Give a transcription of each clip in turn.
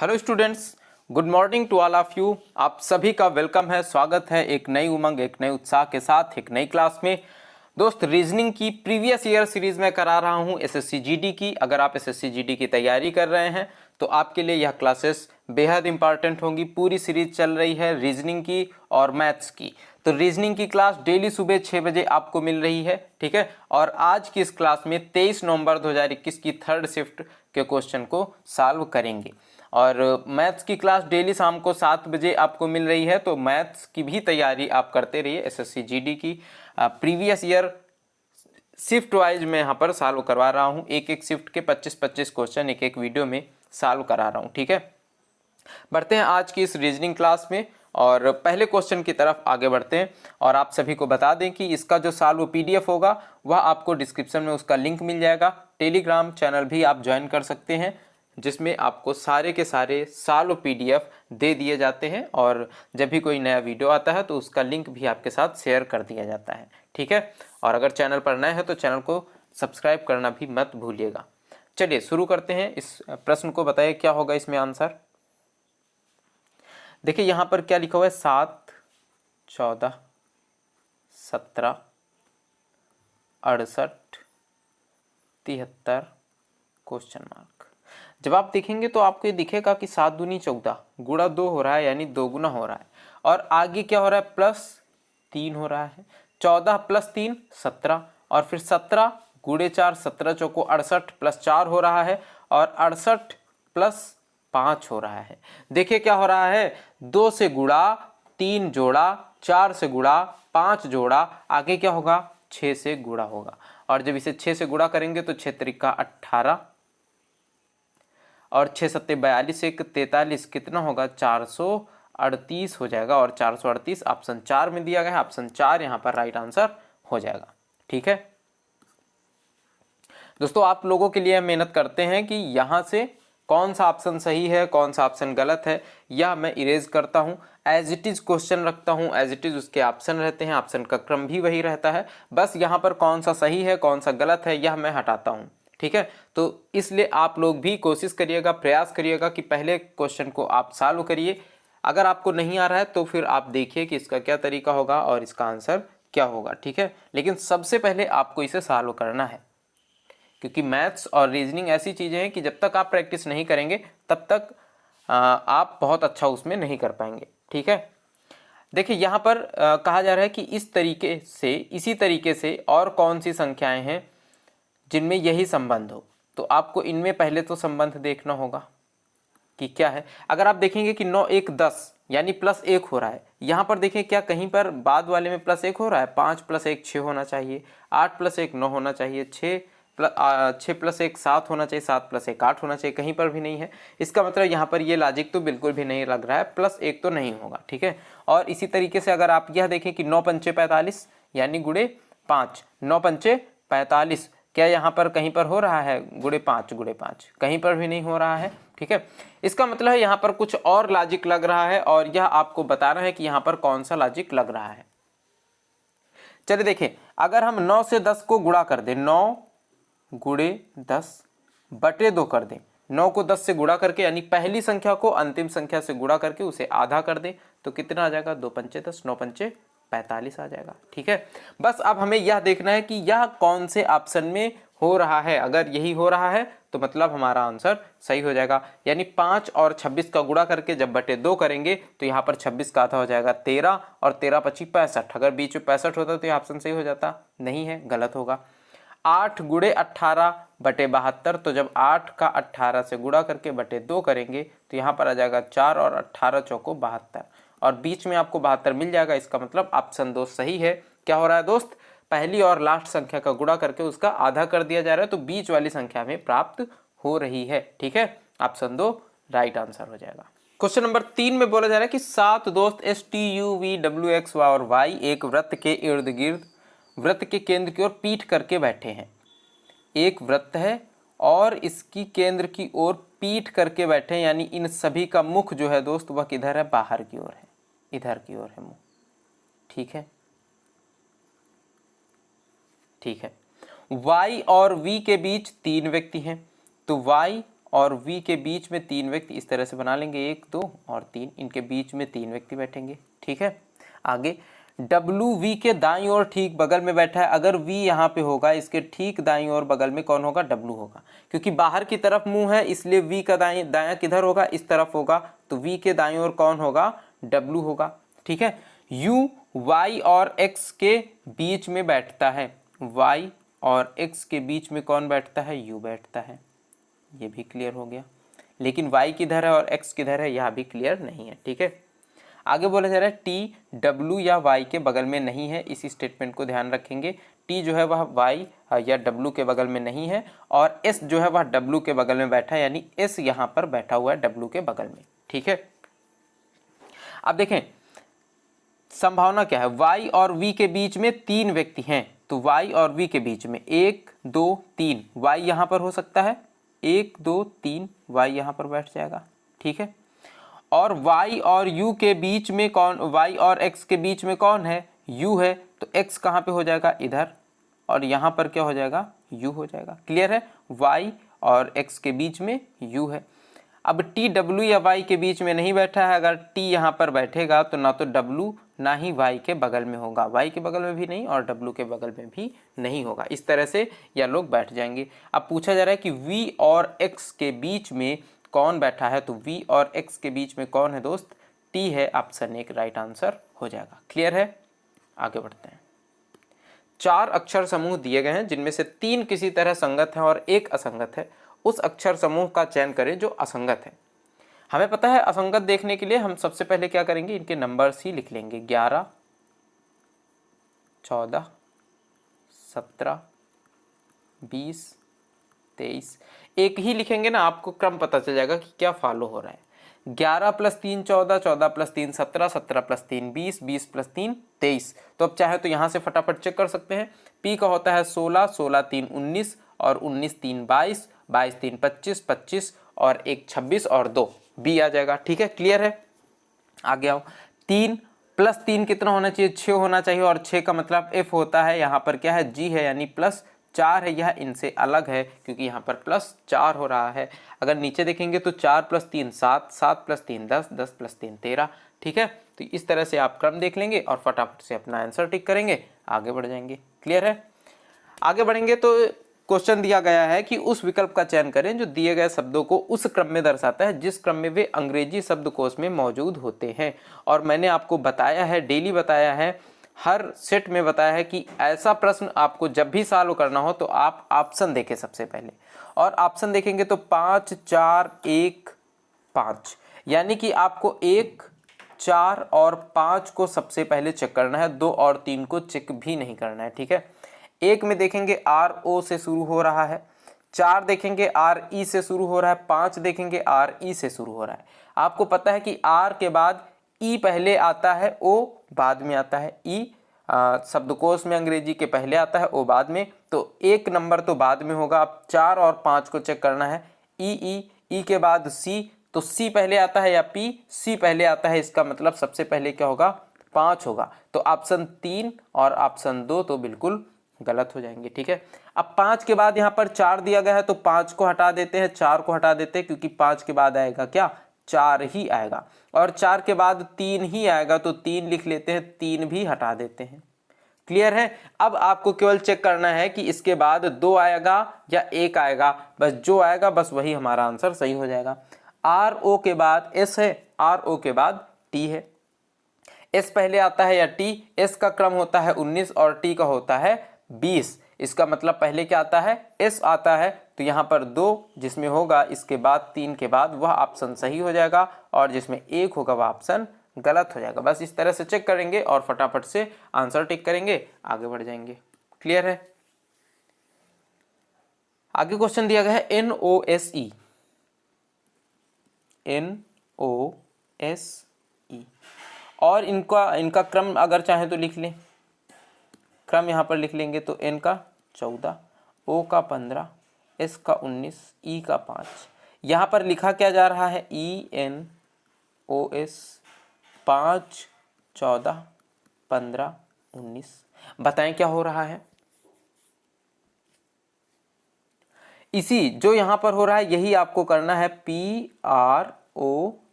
Hello students, good morning to all of you. आप सभी का वेलकम है, स्वागत है एक नई उमंग, एक नए उत्साह के साथ एक नई क्लास में। दोस्त, रीजनिंग की प्रीवियस ईयर सीरीज में करा रहा हूं एसएससी जीडी की। अगर आप एसएससी जीडी की तैयारी कर रहे हैं तो आपके लिए यह क्लासेस बेहद इंपॉर्टेंट होंगी। पूरी सीरीज चल रही है रीजनिंग की और मैथ्स की। तो रीजनिंग की क्लास डेली सुबह 6 बजे आपको मिल रही है, ठीक है। और आज की इस क्लास में 23 नवंबर 2021 की थर्ड शिफ्ट के क्वेश्चन को सॉल्व करेंगे। और मैथ्स की क्लास डेली शाम को 7 बजे आपको मिल रही है। तो मैथ्स की भी तैयारी आप करते रहिए। एसएससी जीडी की प्रीवियस ईयर शिफ्ट वाइज मैं यहाँ पर सॉल्व करवा रहा हूँ। एक एक शिफ्ट के 25-25 क्वेश्चन एक एक वीडियो में सॉल्व करा रहा हूँ, ठीक है। बढ़ते हैं आज की इस रीजनिंग क्लास में और पहले क्वेश्चन की तरफ आगे बढ़ते हैं। और आप सभी को बता दें कि इसका जो सॉल्व पीडीएफ होगा वह आपको डिस्क्रिप्शन में उसका लिंक मिल जाएगा। टेलीग्राम चैनल भी आप ज्वाइन कर सकते हैं, जिसमें आपको सारे के सारे सॉल्व पीडीएफ दे दिए जाते हैं। और जब भी कोई नया वीडियो आता है तो उसका लिंक भी आपके साथ शेयर कर दिया जाता है, ठीक है। और अगर चैनल पर नए हैं तो चैनल को सब्सक्राइब करना भी मत भूलिएगा। चलिए शुरू करते हैं। इस प्रश्न को बताइए क्या होगा इसमें आंसर। देखिए यहाँ पर क्या लिखा हुआ है, 7, 14, 17, 68, 73 क्वेश्चन मार्क। जब आप देखेंगे तो आपको ये दिखेगा कि 7 दूनी 14 गुणा 2 हो रहा है, यानी 2 गुना हो रहा है। और आगे क्या हो रहा है, +3 हो रहा है। 14 + 3 17, और फिर 17 गुणे 4 17 चौको 68 +4 हो रहा है। और 68 + 5 हो रहा है। देखिए क्या हो रहा है, 2 से गुणा, 3 जोड़ा, 4 से गुणा, 5 जोड़ा, आगे क्या होगा, 6 से गुणा होगा। और जब इसे 6 से गुणा करेंगे तो 6 त्रिका 18 और 6 सत्ते 42, 1 43, कितना होगा, 438 हो जाएगा। और 438 ऑप्शन 4 में दिया गया है। ऑप्शन 4 यहाँ पर राइट आंसर हो जाएगा, ठीक है। दोस्तों, आप लोगों के लिए मेहनत करते हैं कि यहाँ से कौन सा ऑप्शन सही है, कौन सा ऑप्शन गलत है, यह मैं इरेज करता हूँ। एज इट इज़ क्वेश्चन रखता हूँ, एज इट इज़ उसके ऑप्शन रहते हैं, ऑप्शन का क्रम भी वही रहता है। बस यहाँ पर कौन सा सही है कौन सा गलत है यह मैं हटाता हूँ, ठीक है। तो इसलिए आप लोग भी कोशिश करिएगा, प्रयास करिएगा कि पहले क्वेश्चन को आप सॉल्व करिए। अगर आपको नहीं आ रहा है तो फिर आप देखिए कि इसका क्या तरीका होगा और इसका आंसर क्या होगा, ठीक है। लेकिन सबसे पहले आपको इसे सॉल्व करना है, क्योंकि मैथ्स और रीजनिंग ऐसी चीज़ें हैं कि जब तक आप प्रैक्टिस नहीं करेंगे तब तक आप बहुत अच्छा उसमें नहीं कर पाएंगे, ठीक है। देखिए यहाँ पर कहा जा रहा है कि इसी तरीके से और कौन सी संख्याएं हैं जिनमें यही संबंध हो। तो आपको इनमें पहले तो संबंध देखना होगा कि क्या है। अगर आप देखेंगे कि 9 1 10 यानी +1 हो रहा है, यहाँ पर देखें क्या कहीं पर बाद वाले में +1 हो रहा है। 5 + 1 6 होना चाहिए, 8 + 1 9 होना चाहिए, 6 + 1 7 होना चाहिए, 7 + 1 8 होना चाहिए, कहीं पर भी नहीं है। इसका मतलब यहाँ पर ये लॉजिक तो बिल्कुल भी नहीं लग रहा है, +1 तो नहीं होगा, ठीक है। और इसी तरीके से अगर आप यह देखें कि 9 पंचे 45 यानी गुणे 5, 9 पंचे 45, क्या यहाँ पर कहीं पर हो रहा है गुणे 5, कहीं पर भी नहीं हो रहा है, ठीक है। इसका मतलब है यहाँ पर कुछ और लॉजिक लग रहा है और यह आपको बताना है कि यहाँ पर कौन सा लॉजिक लग रहा है। चलिए देखें, अगर हम 9 से 10 को गुणा कर दें, 9 गुणे 10 बटे 2 कर दें, 9 को 10 से गुणा करके यानी पहली संख्या को अंतिम संख्या से गुणा करके उसे आधा कर दें तो कितना आ जाएगा, 2 पंचे 10, 9 पंचे 45 आ जाएगा, ठीक है। बस अब हमें यह देखना है कि यह कौन से ऑप्शन में हो रहा है। अगर यही हो रहा है तो मतलब हमारा आंसर सही हो जाएगा। यानी 5 और 26 का गुणा करके जब बटे 2 करेंगे तो यहाँ पर 26 का आधा हो जाएगा 13 और 13 × 25 65। अगर बीच में 65 होता तो यह ऑप्शन सही हो जाता, नहीं है, गलत होगा। 8 गुणे 18 बटे 72, तो जब 8 का 18 से गुणा करके बटे 2 करेंगे तो यहाँ पर आ जाएगा 4 और 18 चौको 72 और बीच में आपको 72 मिल जाएगा। इसका मतलब ऑप्शन 2 सही है। क्या हो रहा है दोस्त, पहली और लास्ट संख्या का गुणा करके उसका आधा कर दिया जा रहा है तो बीच वाली संख्या में प्राप्त हो रही है, ठीक है। ऑप्शन 2 राइट आंसर हो जाएगा। क्वेश्चन नंबर 3 में बोला जा रहा है कि 7 दोस्त STUV WX और Y एक वृत्त के इर्द गिर्द वृत्त के केंद्र की ओर पीठ करके बैठे हैं। एक वृत्त है और इसकी केंद्र की ओर पीठ करके बैठे हैं, यानी इन सभी का मुख जो है दोस्त वह किधर है, बाहर की ओर है, इधर की ओर है मुंह, ठीक है, ठीक है। Y और V के बीच 3 व्यक्ति हैं, तो Y और V के बीच में 3 व्यक्ति इस तरह से बना लेंगे, 1 2 और 3, इनके बीच में 3 व्यक्ति बैठेंगे। ठीक है, आगे W V के दाईं ओर ठीक बगल में बैठा है। अगर V यहाँ पे होगा, इसके ठीक दाईं ओर बगल में कौन होगा? W होगा, क्योंकि बाहर की तरफ मुंह है इसलिए V का दायां किधर होगा? इस तरफ होगा, तो V के दाईं ओर कौन होगा? W होगा। ठीक है, U Y और X के बीच में बैठता है। Y और X के बीच में कौन बैठता है? U बैठता है। ये भी क्लियर हो गया, लेकिन Y किधर है और X किधर है यह भी क्लियर नहीं है। ठीक है, आगे बोला जा रहा है T W या Y के बगल में नहीं है। इसी स्टेटमेंट को ध्यान रखेंगे, T जो है वह Y या W के बगल में नहीं है और S जो है वह W के बगल में बैठा है, यानी S यहाँ पर बैठा हुआ है W के बगल में। ठीक है, अब देखें संभावना क्या है? Y और V के बीच में 3 व्यक्ति हैं, तो Y और V के बीच में 1 2 3 Y यहाँ पर हो सकता है, 1 2 3 Y यहाँ पर बैठ जाएगा। ठीक है, और Y और U के बीच में कौन? Y और X के बीच में कौन है? U है, तो X कहाँ पे हो जाएगा? इधर, और यहाँ पर क्या हो जाएगा? U हो जाएगा। क्लियर है, Y और X के बीच में U है। अब T W या Y के बीच में नहीं बैठा है, अगर T यहाँ पर बैठेगा तो ना तो W ना ही Y के बगल में होगा, Y के बगल में भी नहीं और W के बगल में भी नहीं होगा। इस तरह से यह लोग बैठ जाएंगे। अब पूछा जा रहा है कि V और X के बीच में कौन बैठा है, तो V और X के बीच में कौन है दोस्त? T है, ऑप्शन 1 राइट आंसर हो जाएगा। क्लियर है, आगे बढ़ते हैं। 4 अक्षर समूह दिए गए हैं जिनमें से 3 किसी तरह संगत है और 1 असंगत है। उस अक्षर समूह का चयन करें जो असंगत है। हमें पता है असंगत देखने के लिए हम सबसे पहले क्या करेंगे? इनके नंबर्स ही लिख लेंगे, 11 14 17 20 23। एक ही लिखेंगे ना, आपको क्रम पता चल जाएगा कि क्या फॉलो हो रहा है। 11 + 3 14, 14 + 3 17, 17 + 3 20, 20 + 3 23। तो अब चाहे तो यहाँ से फटाफट चेक कर सकते हैं। P का होता है 16, 16 3 19 और 19 3 22, 22 3 25, 25 और 1 26 और 2 B आ जाएगा। ठीक है, क्लियर है, आगे आओ। 3 + 3 कितना होना चाहिए? 6 होना चाहिए, और 6 का मतलब F होता है, यहाँ पर क्या है? G है, यानी +4 है। यह इनसे अलग है क्योंकि यहाँ पर +4 हो रहा है। अगर नीचे देखेंगे तो 4 + 3 7, 7 + 3 10, 10 + 3 13। ठीक है, तो इस तरह से आप क्रम देख लेंगे और फटाफट से अपना आंसर टिक करेंगे, आगे बढ़ जाएंगे। क्लियर है, आगे बढ़ेंगे तो क्वेश्चन दिया गया है कि उस विकल्प का चयन करें जो दिए गए शब्दों को उस क्रम में दर्शाता है जिस क्रम में वे अंग्रेजी शब्दकोश में मौजूद होते हैं। और मैंने आपको बताया है, डेली बताया है, हर सेट में बताया है कि ऐसा प्रश्न आपको जब भी सॉल्व करना हो तो आप ऑप्शन देखें सबसे पहले, और ऑप्शन देखेंगे तो 5 4 1 5, यानी कि आपको 1 4 और 5 को सबसे पहले चेक करना है, 2 और 3 को चेक भी नहीं करना है। ठीक है, 1 में देखेंगे RO से शुरू हो रहा है, 4 देखेंगे RE से शुरू हो रहा है, 5 देखेंगे RE से शुरू हो रहा है। आपको पता है कि R के बाद E पहले आता है, O बाद में आता है। E शब्दकोश में अंग्रेजी के पहले आता है, O बाद में, तो 1 नंबर तो बाद में होगा। अब 4 और 5 को चेक करना है, E के बाद C, तो C पहले आता है या P? C पहले आता है, इसका मतलब सबसे पहले क्या होगा? 5 होगा। तो ऑप्शन 3 और ऑप्शन 2 तो बिल्कुल गलत हो जाएंगे। ठीक है, अब 5 के बाद यहाँ पर 4 दिया गया है तो 5 को हटा देते हैं, 4 को हटा देते हैं, क्योंकि 5 के बाद आएगा क्या? 4 ही आएगा, और 4 के बाद 3 ही आएगा तो 3 लिख लेते हैं, 3 भी हटा देते हैं। क्लियर है, अब आपको केवल चेक करना है कि इसके बाद 2 आएगा या 1 आएगा, बस जो आएगा बस वही हमारा आंसर सही हो जाएगा। RO के बाद S है, RO के बाद T है। S पहले आता है या T? S का क्रम होता है 19 और T का होता है 20। इसका मतलब पहले क्या आता है? S आता है, तो यहाँ पर 2 जिसमें होगा इसके बाद 3 के बाद वह ऑप्शन सही हो जाएगा, और जिसमें 1 होगा वह ऑप्शन गलत हो जाएगा। बस इस तरह से चेक करेंगे और फटाफट से आंसर टिक करेंगे, आगे बढ़ जाएंगे। क्लियर है, आगे क्वेश्चन दिया गया है NOSE, NOSE, और इनका क्रम अगर चाहे तो लिख लें, क्रम यहाँ पर लिख लेंगे तो N का 14, O का 15, S का 19, E का 5। यहाँ पर लिखा क्या जा रहा है? ENOS 5 14 15 19। बताएं क्या हो रहा है? इसी जो यहाँ पर हो रहा है यही आपको करना है PROUD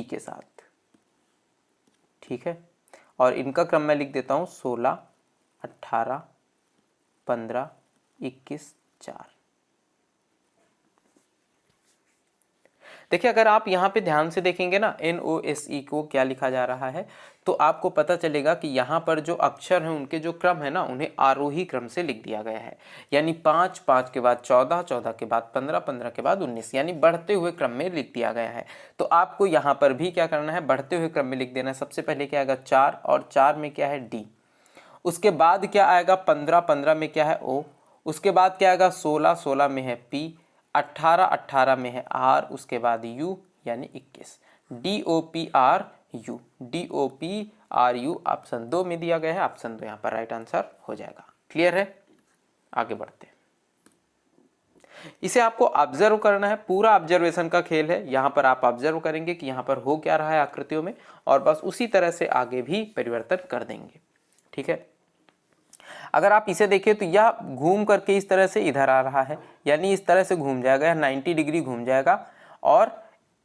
के साथ, ठीक है। और इनका क्रम मैं लिख देता हूँ 16, 18, 15, 21, 4। देखिए अगर आप यहाँ पे ध्यान से देखेंगे ना NOSE को क्या लिखा जा रहा है, तो आपको पता चलेगा कि यहाँ पर जो अक्षर हैं उनके जो क्रम है ना उन्हें आरोही क्रम से लिख दिया गया है। यानी 5, 5 के बाद 14, 14 के बाद 15, 15 के बाद 19, यानी बढ़ते हुए क्रम में लिख दिया गया है। तो आपको यहाँ पर भी क्या करना है, बढ़ते हुए क्रम में लिख देना है। सबसे पहले क्या आएगा 4, और 4 में क्या है D। उसके बाद क्या आएगा 15, 15 में क्या है O। उसके बाद क्या आएगा 16, 16 में है P। 18, 18 में है R। उसके बाद U यानी 21। DOPRU, DOPRU ऑप्शन 2 में दिया गया है। ऑप्शन 2 यहाँ पर राइट आंसर हो जाएगा। क्लियर है, आगे बढ़ते हैं। इसे आपको ऑब्जर्व करना है, पूरा ऑब्जर्वेशन का खेल है। यहाँ पर आप ऑब्जर्व करेंगे कि यहाँ पर हो क्या रहा है आकृतियों में, और बस उसी तरह से आगे भी परिवर्तन कर देंगे, ठीक है। अगर आप इसे देखें तो यह घूम करके इस तरह से इधर आ रहा है, यानी इस तरह से घूम जाएगा, 90 डिग्री घूम जाएगा और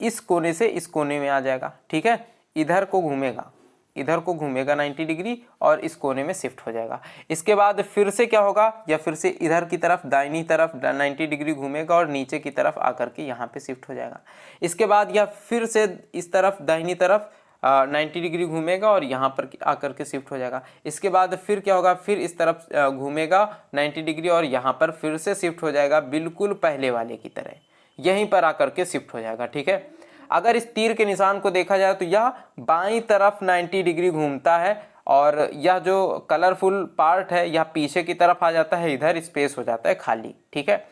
इस कोने से इस कोने में आ जाएगा, ठीक है। इधर को घूमेगा, इधर को घूमेगा 90 डिग्री और इस कोने में शिफ्ट हो जाएगा। इसके बाद फिर से क्या होगा, या फिर से इधर की तरफ दाहिनी तरफ 90 डिग्री घूमेगा और नीचे की तरफ आकर के यहाँ पे शिफ्ट हो जाएगा। इसके बाद यह फिर से इस तरफ दाहिनी तरफ 90 डिग्री घूमेगा और यहाँ पर आकर के शिफ्ट हो जाएगा। इसके बाद फिर क्या होगा, फिर इस तरफ घूमेगा 90 डिग्री और यहाँ पर फिर से शिफ्ट हो जाएगा, बिल्कुल पहले वाले की तरह यहीं पर आकर के शिफ्ट हो जाएगा, ठीक है। अगर इस तीर के निशान को देखा जाए तो यह बाईं तरफ 90 डिग्री घूमता है और यह जो कलरफुल पार्ट है यह पीछे की तरफ आ जाता है, इधर स्पेस हो जाता है खाली, ठीक है।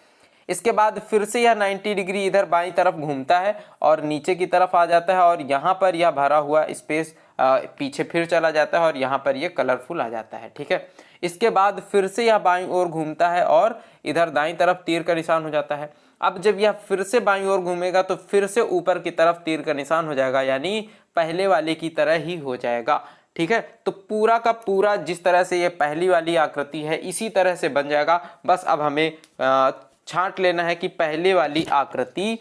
इसके बाद फिर से यह 90 डिग्री इधर बाईं तरफ घूमता है और नीचे की तरफ आ जाता है और यहाँ पर यह भरा हुआ स्पेस पीछे फिर चला जाता है और यहाँ पर यह कलरफुल आ जाता है, ठीक है। इसके बाद फिर से यह बाईं ओर घूमता है और इधर दाईं तरफ तीर का निशान हो जाता है। अब जब यह फिर से बाईं ओर घूमेगा तो फिर से ऊपर की तरफ तीर का निशान हो जाएगा, यानी पहले वाले की तरह ही हो जाएगा, ठीक है। तो पूरा का पूरा जिस तरह से ये पहली वाली आकृति है इसी तरह से बन जाएगा। बस अब हमें छांट लेना है कि पहले वाली आकृति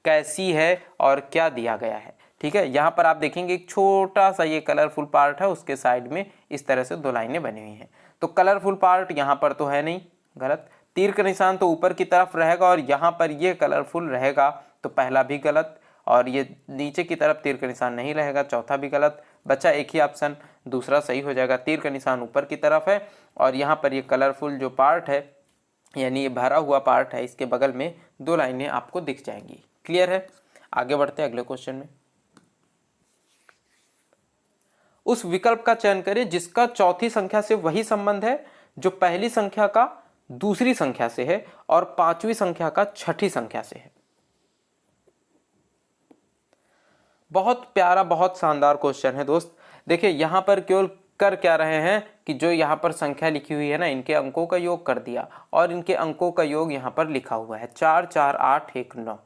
कैसी है और क्या दिया गया है, ठीक है। यहाँ पर आप देखेंगे एक छोटा सा ये कलरफुल पार्ट है, उसके साइड में इस तरह से 2 लाइनें बनी हुई हैं। तो कलरफुल पार्ट यहाँ पर तो है नहीं, गलत। तीर का निशान तो ऊपर की तरफ रहेगा और यहाँ पर ये कलरफुल रहेगा, तो पहला भी गलत। और ये नीचे की तरफ तीर का निशान नहीं रहेगा, चौथा भी गलत। बचा एक ही ऑप्शन, दूसरा सही हो जाएगा। तीर का निशान ऊपर की तरफ है और यहाँ पर ये कलरफुल जो पार्ट है यानी ये भरा हुआ पार्ट है, इसके बगल में 2 लाइनें आपको दिख जाएंगी। क्लियर है, आगे बढ़ते हैं अगले क्वेश्चन में। उस विकल्प का चयन करें जिसका चौथी संख्या से वही संबंध है जो पहली संख्या का दूसरी संख्या से है और पांचवी संख्या का छठी संख्या से है। बहुत प्यारा, बहुत शानदार क्वेश्चन है दोस्त। देखिए यहाँ पर केवल कर क्या रहे हैं कि जो यहाँ पर संख्या लिखी हुई है ना, इनके अंकों का योग कर दिया और इनके अंकों का योग यहाँ पर लिखा हुआ है 4, 4, 8, 1, 9।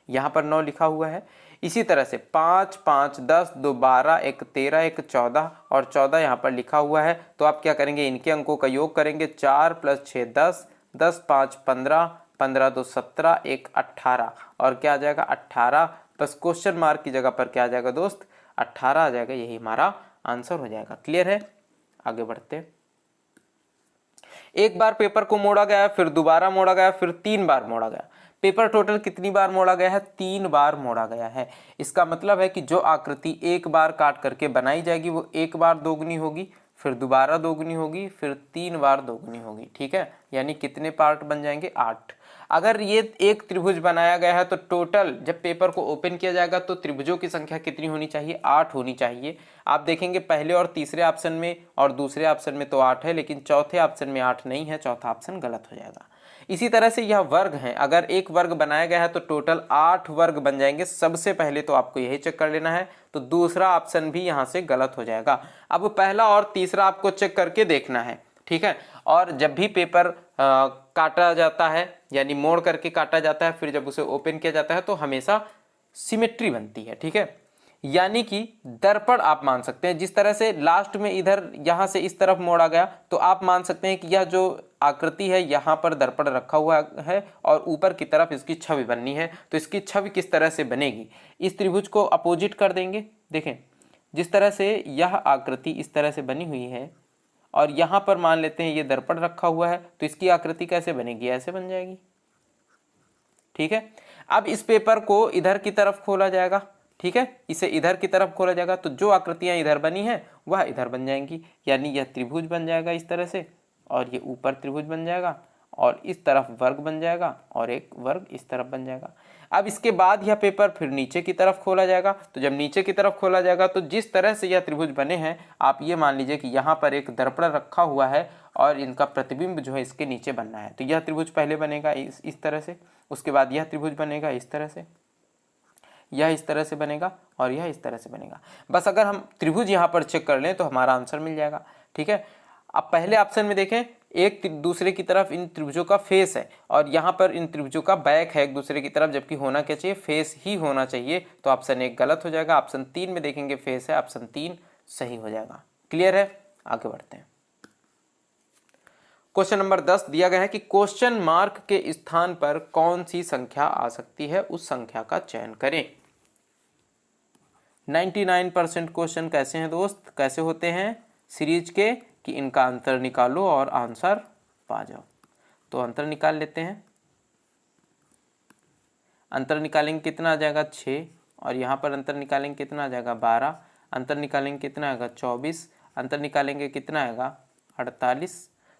यहाँ पर 9 लिखा हुआ है। इसी तरह से 5, 5, 10, 2, 12, 1, 13, 1, 14 और 14 यहाँ पर लिखा हुआ है। तो आप क्या करेंगे, इनके अंकों का योग करेंगे। 4 + 6 10, 10 + 5 15, 15 + 2 17, 1 18 और क्या आ जाएगा 18। बस क्वेश्चन मार्क की जगह पर क्या आ जाएगा दोस्त, 18 आ जाएगा। यही हमारा आंसर हो जाएगा। क्लियर है, आगे बढ़ते हैं। एक बार पेपर को मोड़ा गया, फिर दोबारा मोड़ा गया, फिर 3 बार मोड़ा गया। पेपर टोटल कितनी बार मोड़ा गया है, 3 बार मोड़ा गया है। इसका मतलब है कि जो आकृति एक बार काट करके बनाई जाएगी वो एक बार दोगुनी होगी, फिर दोबारा दोगुनी होगी, फिर 3 बार दोगुनी होगी, ठीक है। यानी कितने पार्ट बन जाएंगे, 8। अगर ये एक त्रिभुज बनाया गया है तो टोटल जब पेपर को ओपन किया जाएगा तो त्रिभुजों की संख्या कितनी होनी चाहिए, 8 होनी चाहिए। आप देखेंगे पहले और तीसरे ऑप्शन में और दूसरे ऑप्शन में तो 8 है, लेकिन चौथे ऑप्शन में 8 नहीं है, चौथा ऑप्शन गलत हो जाएगा। इसी तरह से यह वर्ग है, अगर एक वर्ग बनाया गया है तो टोटल 8 वर्ग बन जाएंगे। सबसे पहले तो आपको यही चेक कर लेना है, तो दूसरा ऑप्शन भी यहाँ से गलत हो जाएगा। अब पहला और तीसरा आपको चेक करके देखना है, ठीक है। और जब भी पेपर काटा जाता है यानी मोड़ करके काटा जाता है, फिर जब उसे ओपन किया जाता है तो हमेशा सिमेट्री बनती है, ठीक है। यानी कि दर्पण आप मान सकते हैं। जिस तरह से लास्ट में इधर यहाँ से इस तरफ मोड़ा गया तो आप मान सकते हैं कि यह जो आकृति है यहाँ पर दर्पण रखा हुआ है और ऊपर की तरफ इसकी छवि बननी है, तो इसकी छवि किस तरह से बनेगी, इस त्रिभुज को अपोजिट कर देंगे। देखें जिस तरह से यह आकृति इस तरह से बनी हुई है और यहाँ पर मान लेते हैं ये दर्पण रखा हुआ है, तो इसकी आकृति कैसे बनेगी, ऐसे बन जाएगी। ठीक है, अब इस पेपर को इधर की तरफ खोला जाएगा। ठीक है, इसे इधर की तरफ खोला जाएगा तो जो आकृतियां इधर बनी हैं वह इधर बन जाएंगी, यानी यह त्रिभुज बन जाएगा इस तरह से, और ये ऊपर त्रिभुज बन जाएगा और इस तरफ वर्ग बन जाएगा और एक वर्ग इस तरफ बन जाएगा। अब इसके बाद यह पेपर फिर नीचे की तरफ खोला जाएगा, तो जब नीचे की तरफ खोला जाएगा तो जिस तरह से यह त्रिभुज बने हैं, आप ये मान लीजिए कि यहाँ पर एक दर्पण रखा हुआ है और इनका प्रतिबिंब जो है इसके नीचे बनना है, तो यह त्रिभुज पहले बनेगा इस तरह से, उसके बाद यह त्रिभुज बनेगा इस तरह से, यह इस तरह से बनेगा और यह इस तरह से बनेगा। बस अगर हम त्रिभुज यहाँ पर चेक कर लें तो हमारा आंसर मिल जाएगा। ठीक है, अब पहले ऑप्शन में देखें एक दूसरे की तरफ इन त्रिभुजों का फेस है और यहाँ पर इन त्रिभुजों का बैक है एक दूसरे की तरफ, जबकि होना क्या चाहिए, फेस ही होना चाहिए, तो ऑप्शन 1 गलत हो जाएगा। ऑप्शन 3 में देखेंगे फेस है, ऑप्शन 3 सही हो जाएगा। क्लियर है, आगे बढ़ते हैं। क्वेश्चन नंबर 10 दिया गया है कि क्वेश्चन मार्क के स्थान पर कौन सी संख्या आ सकती है, उस संख्या का चयन करें। 99% क्वेश्चन कैसे हैं दोस्त, कैसे होते हैं सीरीज के, कि इनका अंतर निकालो और आंसर पा जाओ। तो अंतर निकाल लेते हैं, अंतर निकालेंगे कितना आ जाएगा 6, और यहाँ पर अंतर निकालेंगे कितना आ जाएगा 12, अंतर निकालेंगे कितना आएगा 24, अंतर निकालेंगे कितना आएगा 48।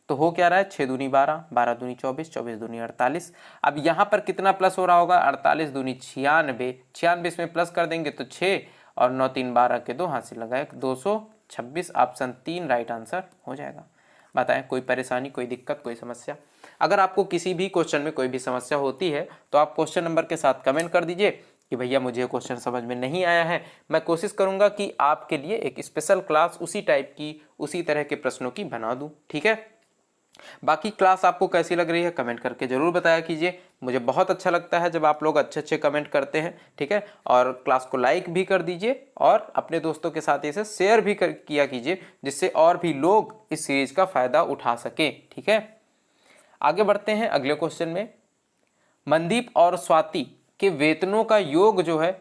तो हो क्या रहा है 6 दूनी 12, 12 दूनी 24, 24 दूनी 48। अब यहाँ पर कितना प्लस हो रहा होगा, 48 दूनी 96, 96 इसमें प्लस कर देंगे तो 6 और 9 3 12 के 2 हाथ से लगाए 226। ऑप्शन 3 राइट आंसर हो जाएगा। बताएं कोई परेशानी, कोई दिक्कत, कोई समस्या? अगर आपको किसी भी क्वेश्चन में कोई भी समस्या होती है तो आप क्वेश्चन नंबर के साथ कमेंट कर दीजिए कि भैया मुझे क्वेश्चन समझ में नहीं आया है। मैं कोशिश करूंगा कि आपके लिए एक स्पेशल क्लास उसी टाइप की, उसी तरह के प्रश्नों की बना दूं। ठीक है, बाकी क्लास आपको कैसी लग रही है कमेंट करके जरूर बताया कीजिए। मुझे बहुत अच्छा लगता है जब आप लोग अच्छे कमेंट करते हैं। ठीक है, और क्लास को लाइक भी कर दीजिए और अपने दोस्तों के साथ इसे शेयर भी किया कीजिए, जिससे और भी लोग इस सीरीज का फायदा उठा सकें। ठीक है, आगे बढ़ते हैं अगले क्वेश्चन में। मनदीप और स्वाति के वेतनों का योग जो है,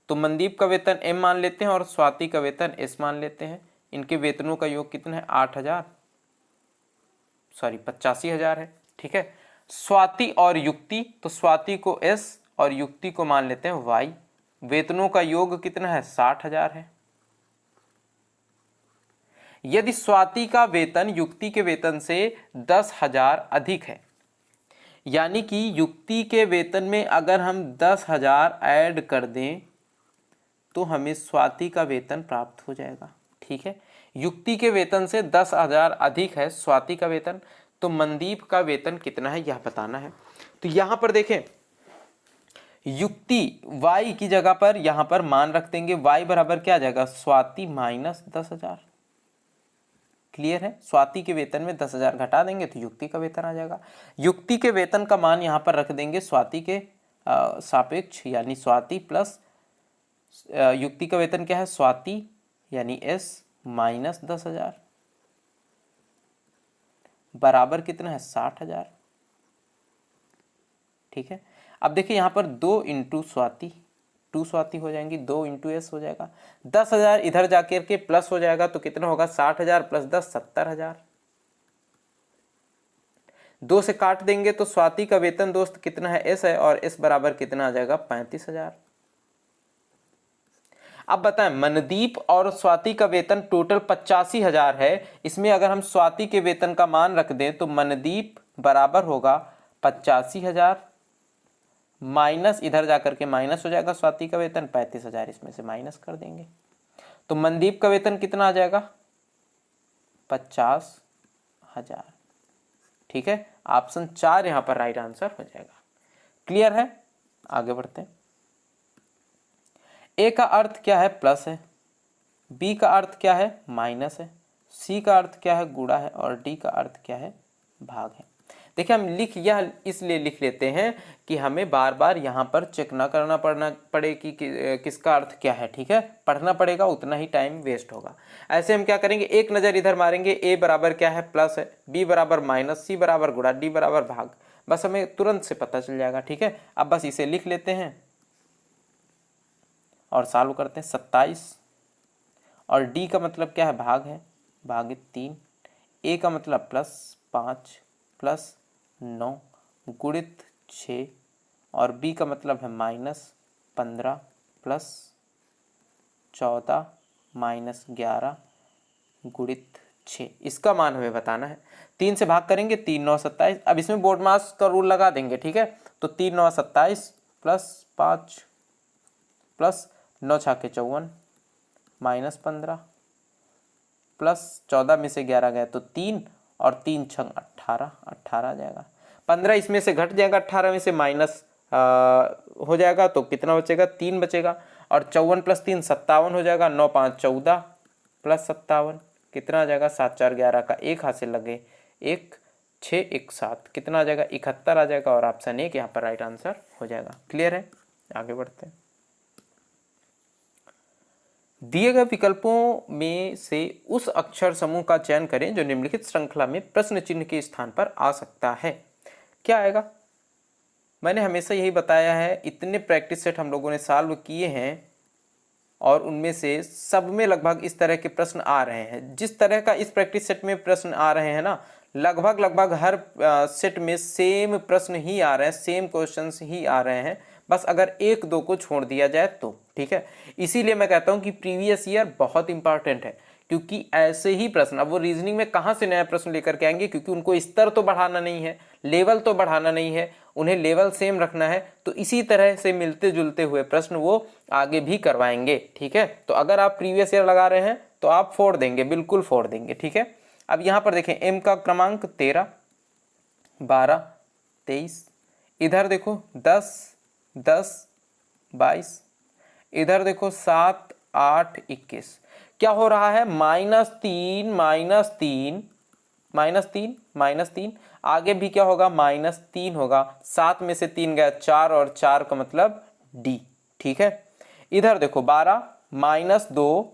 तो मनदीप का वेतन M मान लेते हैं और स्वाति का वेतन S मान लेते हैं। इनके वेतनों का योग कितना है 85,000 है। ठीक है, स्वाति और युक्ति, तो स्वाति को S और युक्ति को मान लेते हैं Y। वेतनों का योग कितना है 60,000 है। यदि स्वाति का वेतन युक्ति के वेतन से 10,000 अधिक है, यानी कि युक्ति के वेतन में अगर हम 10,000 ऐड कर दें तो हमें स्वाति का वेतन प्राप्त हो जाएगा। ठीक है, युक्ति के वेतन से 10,000 अधिक है स्वाति का वेतन, तो मनदीप का वेतन कितना है यह बताना है। तो यहां पर देखें, युक्ति y की जगह पर यहां पर मान रख देंगे, y बराबर क्या आ जाएगा स्वाति माइनस 10,000। क्लियर है, स्वाति के वेतन में 10,000 घटा देंगे तो युक्ति का वेतन आ जाएगा। युक्ति के वेतन का मान यहां पर रख देंगे स्वाति के सापेक्ष, यानी स्वाति प्लस युक्ति का वेतन क्या है स्वाति यानी S माइनस 10,000 बराबर कितना है 60,000। ठीक है, अब देखिए यहाँ पर 2 इंटू स्वाति, 2 स्वाति हो जाएंगी, 2 इंटू S हो जाएगा, 10,000 इधर जाकर के प्लस हो जाएगा तो कितना होगा 60,000 प्लस 10 70,000। 2 से काट देंगे तो स्वाति का वेतन दोस्त कितना है S है, और S बराबर कितना आ जाएगा 35,000। अब बताएं मनदीप और स्वाति का वेतन टोटल 85,000 है। इसमें अगर हम स्वाति के वेतन का मान रख दें तो मनदीप बराबर होगा 85,000 माइनस इधर जाकर के माइनस हो जाएगा स्वाति का वेतन 35,000, इसमें से माइनस कर देंगे तो मनदीप का वेतन कितना आ जाएगा 50,000। ठीक है, ऑप्शन 4 यहां पर राइट आंसर हो जाएगा। क्लियर है, आगे बढ़ते हैं। ए का अर्थ क्या है प्लस है, बी का अर्थ क्या है माइनस है, सी का अर्थ क्या है गुणा है, और डी का अर्थ क्या है भाग है। देखिए हम लिख यह इसलिए लिख लेते हैं कि हमें बार बार यहाँ पर चेक ना करना पड़े कि किसका अर्थ क्या है, ठीक है। पढ़ना पड़ेगा, उतना ही टाइम वेस्ट होगा। ऐसे हम क्या करेंगे, एक नज़र इधर मारेंगे, ए बराबर क्या है, प्लस है, बी बराबर माइनस, सी बराबर गुणा, डी बराबर भाग, बस हमें तुरंत से पता चल जाएगा, ठीक है। अब बस इसे लिख लेते हैं और सॉल्व करते हैं। 27 और डी का मतलब क्या है, भाग है, भागित 3, ए का मतलब प्लस 5 प्लस 9 गुणित 6 और बी का मतलब है माइनस 15 प्लस 14 माइनस 11 गुणित 6। इसका मान हमें बताना है। 3 से भाग करेंगे, 3 9 27। अब इसमें बोर्ड मास का रूल लगा देंगे, ठीक है। तो 3 9 27 प्लस 5 प्लस 9 6 54 माइनस 15 प्लस 14 में से 11 गया तो 3 और 3 छंग 18 आ जाएगा। 15 इसमें से घट जाएगा, 18 में से माइनस हो जाएगा तो कितना बचेगा, 3 बचेगा। और 54 प्लस 3 57 हो जाएगा। 9 5 14 प्लस 57 कितना आ जाएगा, 7 4 11 का 1 हाथ से लगे 1 6 1 7 कितना आ जाएगा, 71 आ जाएगा। और ऑप्शन 1 यहाँ पर राइट आंसर हो जाएगा। क्लियर है, आगे बढ़ते हैं। दिए गए विकल्पों में से उस अक्षर समूह का चयन करें जो निम्नलिखित श्रृंखला में प्रश्न चिन्ह के स्थान पर आ सकता है। क्या आएगा, मैंने हमेशा यही बताया है, इतने प्रैक्टिस सेट हम लोगों ने सॉल्व किए हैं और उनमें से सब में लगभग इस तरह के प्रश्न आ रहे हैं। जिस तरह का इस प्रैक्टिस सेट में प्रश्न आ रहे हैं ना, लगभग हर सेट में सेम प्रश्न ही आ रहे हैं, सेम क्वेश्चंस ही आ रहे हैं। बस अगर एक दो को छोड़ दिया जाए तो ठीक है। इसीलिए मैं कहता हूं कि प्रीवियस ईयर बहुत इंपॉर्टेंट है, क्योंकि ऐसे ही प्रश्न, अब वो रीजनिंग में कहाँ से नया प्रश्न लेकर के आएंगे, क्योंकि उनको स्तर तो बढ़ाना नहीं है, लेवल तो बढ़ाना नहीं है, उन्हें लेवल सेम रखना है। तो इसी तरह से मिलते जुलते हुए प्रश्न वो आगे भी करवाएंगे, ठीक है। तो अगर आप प्रीवियस ईयर लगा रहे हैं तो आप फोड़ देंगे, बिल्कुल फोड़ देंगे, ठीक है। अब यहाँ पर देखें, एम का क्रमांक 13 12 23, इधर देखो 10 10 22, इधर देखो 7 8 21। क्या हो रहा है, -3 -3 -3 -3, आगे भी क्या होगा, -3 होगा। 7 में से 3 गया 4 और 4 का मतलब डी, ठीक है। इधर देखो 12 -2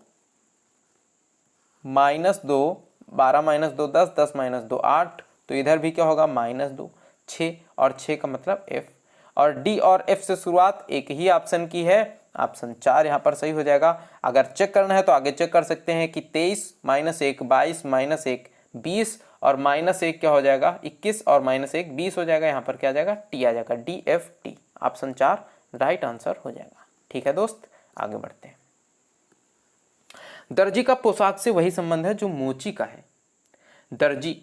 -2, 12 -2 10 10 -2 8, तो इधर भी क्या होगा, -2 6 और 6 का मतलब एफ। और डी और एफ से शुरुआत एक ही ऑप्शन की है, ऑप्शन 4 यहाँ पर सही हो जाएगा। अगर चेक करना है तो आगे चेक कर सकते हैं कि 23 -1 22 -1 20 और -1 क्या हो जाएगा, 21 और -1 20 हो जाएगा। यहाँ पर क्या आ जाएगा, टी आ जाएगा, D F T, option 4 right answer हो जाएगा। ठीक है दोस्त, आगे बढ़ते हैं। दर्जी का पोशाक से वही संबंध है जो मोची का है। दर्जी,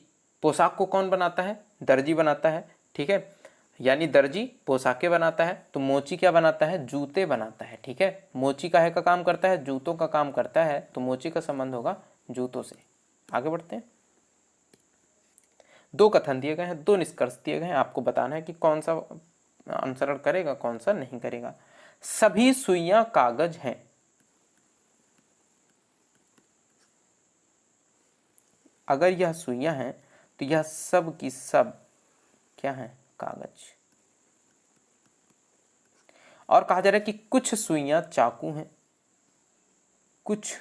पोशाक को कौन बनाता है, दर्जी बनाता है, ठीक है। यानी दर्जी पोशाकें बनाता है, तो मोची क्या बनाता है, जूते बनाता है, ठीक है। मोची काहे का काम करता है, जूतों का काम करता है, तो मोची का संबंध होगा जूतों से। आगे बढ़ते हैं। 2 कथन दिए गए हैं, 2 निष्कर्ष दिए गए हैं, आपको बताना है कि कौन सा अनुसरण करेगा, कौन सा नहीं करेगा। सभी सुइयां कागज हैं। अगर यह सुइयां हैं तो यह सब की सब क्या है, कागज। और कहा जा रहा है कि कुछ सुइयां चाकू हैं, कुछ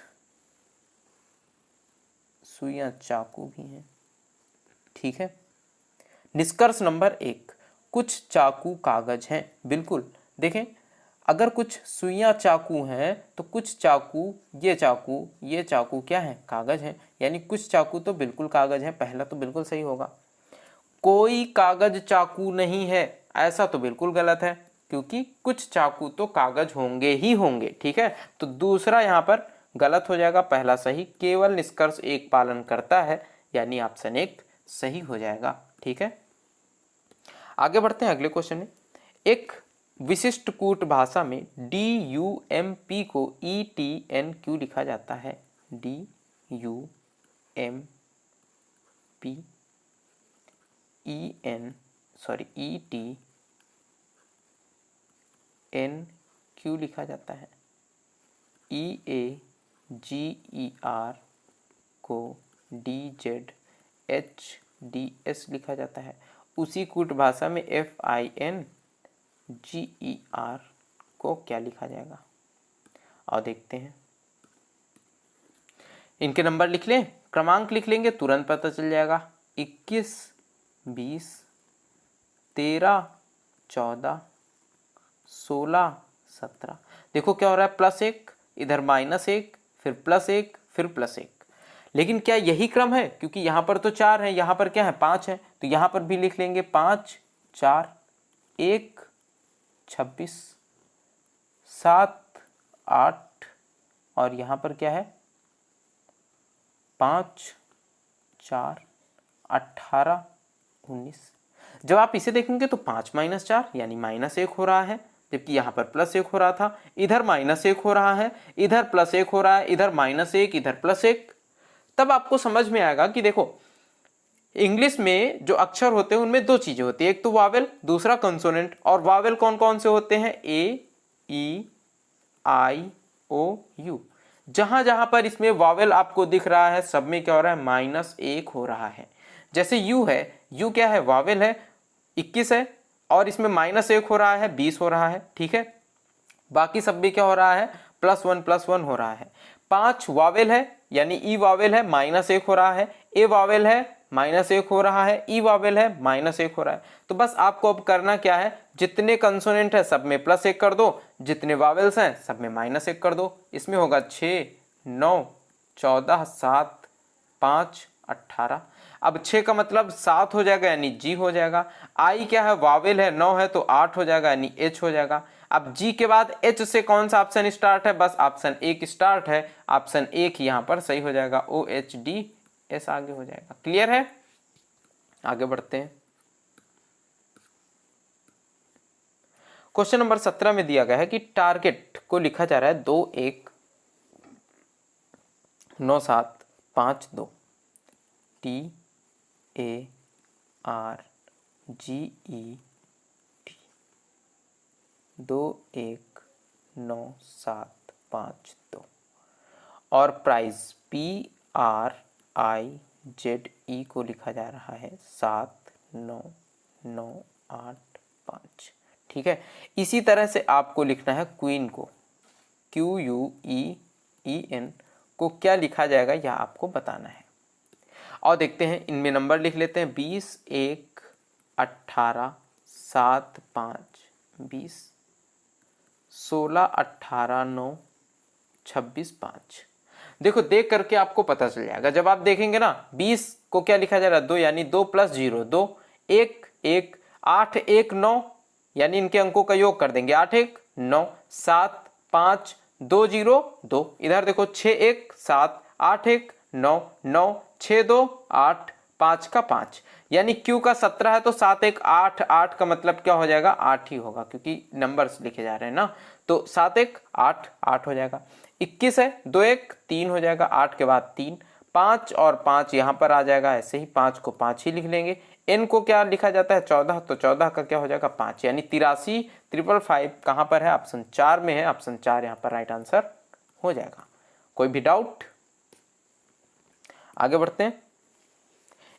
सुइयां चाकू भी हैं, ठीक है। निष्कर्ष नंबर 1, कुछ चाकू कागज हैं। बिल्कुल, देखें, अगर कुछ सुइयां चाकू हैं तो कुछ चाकू, ये चाकू क्या है, कागज हैं। यानी कुछ चाकू तो बिल्कुल कागज हैं, पहला तो बिल्कुल सही होगा। कोई कागज चाकू नहीं है, ऐसा तो बिल्कुल गलत है, क्योंकि कुछ चाकू तो कागज होंगे ही होंगे, ठीक है। तो दूसरा यहाँ पर गलत हो जाएगा, पहला सही। केवल निष्कर्ष 1 पालन करता है, यानी ऑप्शन 1 सही हो जाएगा, ठीक है। आगे बढ़ते हैं अगले क्वेश्चन में। एक विशिष्ट कूट भाषा में DUMP को ETN लिखा जाता है। DUMP ETN लिखा जाता है। EAGER को DZHDS लिखा जाता है। उसी कूट भाषा में FINGER को क्या लिखा जाएगा, और देखते हैं। इनके नंबर लिख लें, क्रमांक लिख लेंगे, तुरंत पता चल जाएगा। 21, 20, 13, 14, 16, 17। देखो क्या हो रहा है, +1, इधर -1, फिर +1, फिर +1। लेकिन क्या यही क्रम है, क्योंकि यहाँ पर तो 4 है, यहाँ पर क्या है 5 है, तो यहाँ पर भी लिख लेंगे 5, 4, 1, 26, 7, 8, और यहाँ पर क्या है 5, 4, 18, 19। जब आप इसे देखेंगे तो 5 - 4 यानी -1 हो रहा है, जबकि यहाँ पर +1 हो रहा था, इधर -1 हो रहा है, इधर +1 हो रहा है, इधर -1, इधर +1। तब आपको समझ में आएगा कि देखो इंग्लिश में जो अक्षर होते हैं उनमें दो चीजें होती है, एक तो वावेल, दूसरा कंसोनेंट। और वावेल कौन कौन से होते हैं, A, E, I, O, U। जहां जहां पर इसमें वावेल आपको दिख रहा है सब में क्या हो रहा है, -1 हो रहा है। जैसे U है, U क्या है, वावेल है, 21 है, और इसमें -1 हो रहा है, 20 हो रहा है, ठीक है। बाकी सब में क्या हो रहा है, +1 हो रहा है। 5 वावेल है यानी ई वावेल है, -1 हो रहा है, ए वावेल है, -1 हो रहा है, ई वावेल है, -1 हो रहा है। तो बस आपको अब करना क्या है, जितने कंसोनेंट है सब में +1 कर दो, जितने वावेल्स हैं सब में -1 कर दो। इसमें होगा 6, 9, 14, 7, 5, 18। अब 6 का मतलब 7 हो जाएगा यानी जी हो जाएगा। आई क्या है, वावेल है, 9 है तो 8 हो जाएगा यानी एच हो जाएगा। अब जी के बाद एच से कौन सा ऑप्शन स्टार्ट है, बस ऑप्शन 1 स्टार्ट है, ऑप्शन 1 यहाँ पर सही हो जाएगा, OHDS आगे हो जाएगा। क्लियर है, आगे बढ़ते हैं। क्वेश्चन नंबर 17 में दिया गया है कि टारगेट को लिखा जा रहा है 219752 TARGET 219752 और प्राइस PRIZE को लिखा जा रहा है 79985। ठीक है, इसी तरह से आपको लिखना है क्वीन को, QUEEN को क्या लिखा जाएगा यह आपको बताना है। और देखते हैं, इनमें नंबर लिख लेते हैं, 20, 1, 18, 7, 5, 20, 16, 18, 9, 26, 5। देखो देख करके आपको पता चल जाएगा। जब आप देखेंगे ना, 20 को क्या लिखा जा रहा है, 2 यानी 2 + 0 2, 1 1, 8 1 9 यानी इनके अंकों का योग कर देंगे, 8 1 9, 7 5 2 0 2। इधर देखो 6 1 7, 8 1 9 9, 6 2 8, 5 का 5 यानी Q का 17 है तो 7 1 8, 8 का मतलब क्या हो जाएगा, 8 ही होगा, क्योंकि नंबर्स लिखे जा रहे हैं ना, तो 7 1 8 8 हो जाएगा। 21 है, 2 1 3 हो जाएगा, 8 के बाद 3, 5 और 5 यहाँ पर आ जाएगा, ऐसे ही 5 को 5 ही लिख लेंगे। n को क्या लिखा जाता है, 14, तो 14 का क्या हो जाएगा 5 यानी 83 555 कहाँ पर है, ऑप्शन 4 में है, ऑप्शन 4 यहाँ पर राइट आंसर हो जाएगा। कोई भी डाउट, आगे बढ़ते हैं।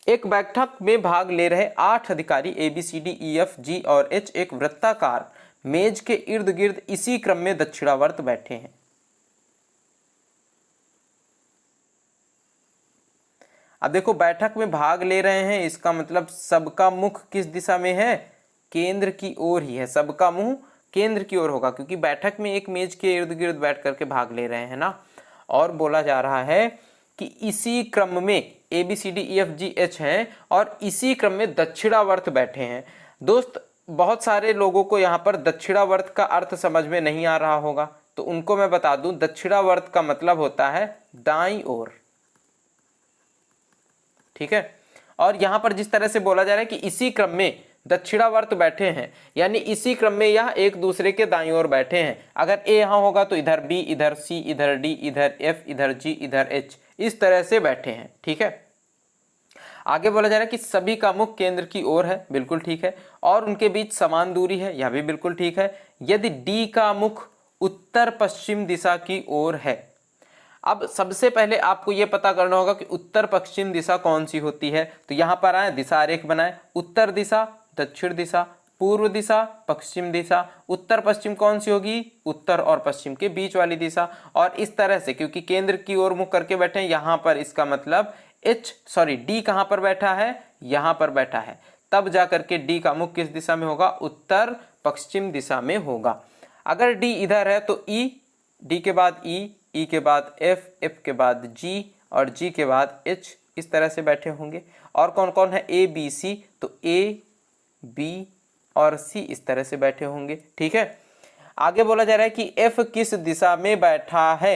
एक बैठक में भाग ले रहे 8 अधिकारी ABCDEFG और H एक वृत्ताकार मेज के इर्द गिर्द इसी क्रम में दक्षिणावर्त बैठे हैं। अब देखो बैठक में भाग ले रहे हैं, इसका मतलब सबका मुख किस दिशा में है, केंद्र की ओर ही है, सबका मुंह केंद्र की ओर होगा, क्योंकि बैठक में एक मेज के इर्द गिर्द बैठ करके भाग ले रहे हैं ना। और बोला जा रहा है कि इसी क्रम में ABCDEFGH हैं और इसी क्रम में दक्षिणावर्त बैठे हैं। दोस्त बहुत सारे लोगों को यहाँ पर दक्षिणावर्त का अर्थ समझ में नहीं आ रहा होगा, तो उनको मैं बता दूं, दक्षिणावर्त का मतलब होता है दाईं ओर, ठीक है। और यहाँ पर जिस तरह से बोला जा रहा है कि इसी क्रम में दक्षिणावर्त बैठे हैं, यानी इसी क्रम में यह एक दूसरे के दाईं ओर बैठे हैं। अगर A यहाँ होगा तो इधर B, इधर C, इधर D, इधर F, इधर G, इधर H, इस तरह से बैठे हैं, ठीक है। आगे बोला जा रहा है कि सभी का मुख केंद्र की ओर है, बिल्कुल ठीक है, और उनके बीच समान दूरी है, यह भी बिल्कुल ठीक है। यदि D का मुख उत्तर पश्चिम दिशा की ओर है, अब सबसे पहले आपको ये पता करना होगा कि उत्तर पश्चिम दिशा कौन सी होती है। तो यहाँ पर आए, दिशा आरेख बनाए, उत्तर दिशा, दक्षिण दिशा, पूर्व दिशा, पश्चिम दिशा। उत्तर पश्चिम कौन सी होगी? उत्तर और पश्चिम के बीच वाली दिशा। और इस तरह से, क्योंकि केंद्र की ओर मुख करके बैठे हैं यहाँ पर, इसका मतलब डी कहाँ पर बैठा है? यहाँ पर बैठा है। तब जाकर के डी का मुख किस दिशा में होगा? उत्तर पश्चिम दिशा में होगा। अगर डी इधर है तो ई, डी के बाद ई के बाद एफ के बाद जी और जी के बाद एच, इस तरह से बैठे होंगे। और कौन कौन है? ए बी सी, तो ए बी और सी इस तरह से बैठे होंगे। ठीक है, आगे बोला जा रहा है कि एफ किस दिशा में बैठा है?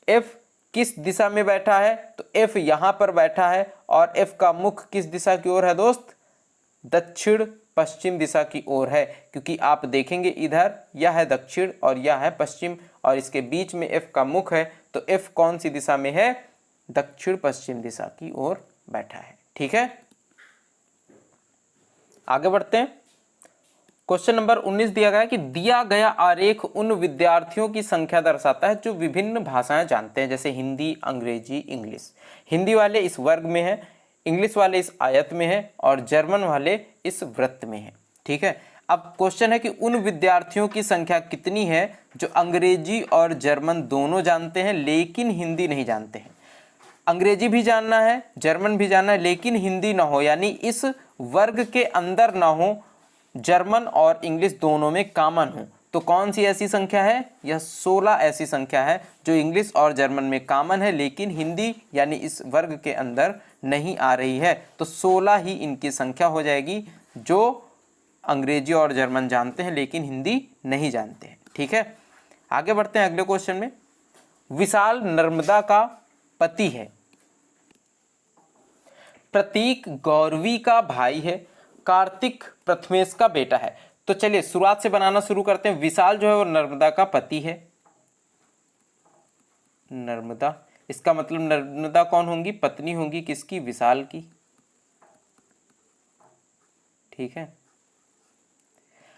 एफ किस दिशा में बैठा है? तो एफ यहां पर बैठा है और एफ का मुख किस दिशा की ओर है दोस्त? दक्षिण पश्चिम दिशा की ओर है, क्योंकि आप देखेंगे इधर यह है दक्षिण और यह है पश्चिम और इसके बीच में एफ का मुख है। तो एफ कौन सी दिशा में है? दक्षिण पश्चिम दिशा की ओर बैठा है। ठीक है, आगे बढ़ते हैं। क्वेश्चन नंबर 19 दिया गया है कि दिया गया आरेख उन विद्यार्थियों की संख्या दर्शाता है जो विभिन्न भाषाएं जानते हैं, जैसे हिंदी, अंग्रेजी, इंग्लिश। हिंदी वाले इस वर्ग में है, इंग्लिश वाले इस आयत में है और जर्मन वाले इस वृत्त में है। ठीक है, अब क्वेश्चन है कि उन विद्यार्थियों की संख्या कितनी है जो अंग्रेजी और जर्मन दोनों जानते हैं लेकिन हिंदी नहीं जानते हैं। अंग्रेजी भी जानना है, जर्मन भी जानना है, लेकिन हिंदी ना हो, यानी इस वर्ग के अंदर ना हो, जर्मन और इंग्लिश दोनों में कॉमन हो। तो कौन सी ऐसी संख्या है? यह 16 ऐसी संख्या है जो इंग्लिश और जर्मन में कॉमन है लेकिन हिंदी यानी इस वर्ग के अंदर नहीं आ रही है। तो 16 ही इनकी संख्या हो जाएगी जो अंग्रेजी और जर्मन जानते हैं लेकिन हिंदी नहीं जानते हैं। ठीक है, आगे बढ़ते हैं अगले क्वेश्चन में। विशाल नर्मदा का पति है, प्रतीक गौरवी का भाई है, कार्तिक प्रथमेश का बेटा है। तो चलिए शुरुआत से बनाना शुरू करते हैं। विशाल जो है वो नर्मदा का पति है। नर्मदा, इसका मतलब नर्मदा कौन होंगी? पत्नी होंगी किसकी? विशाल की। ठीक है,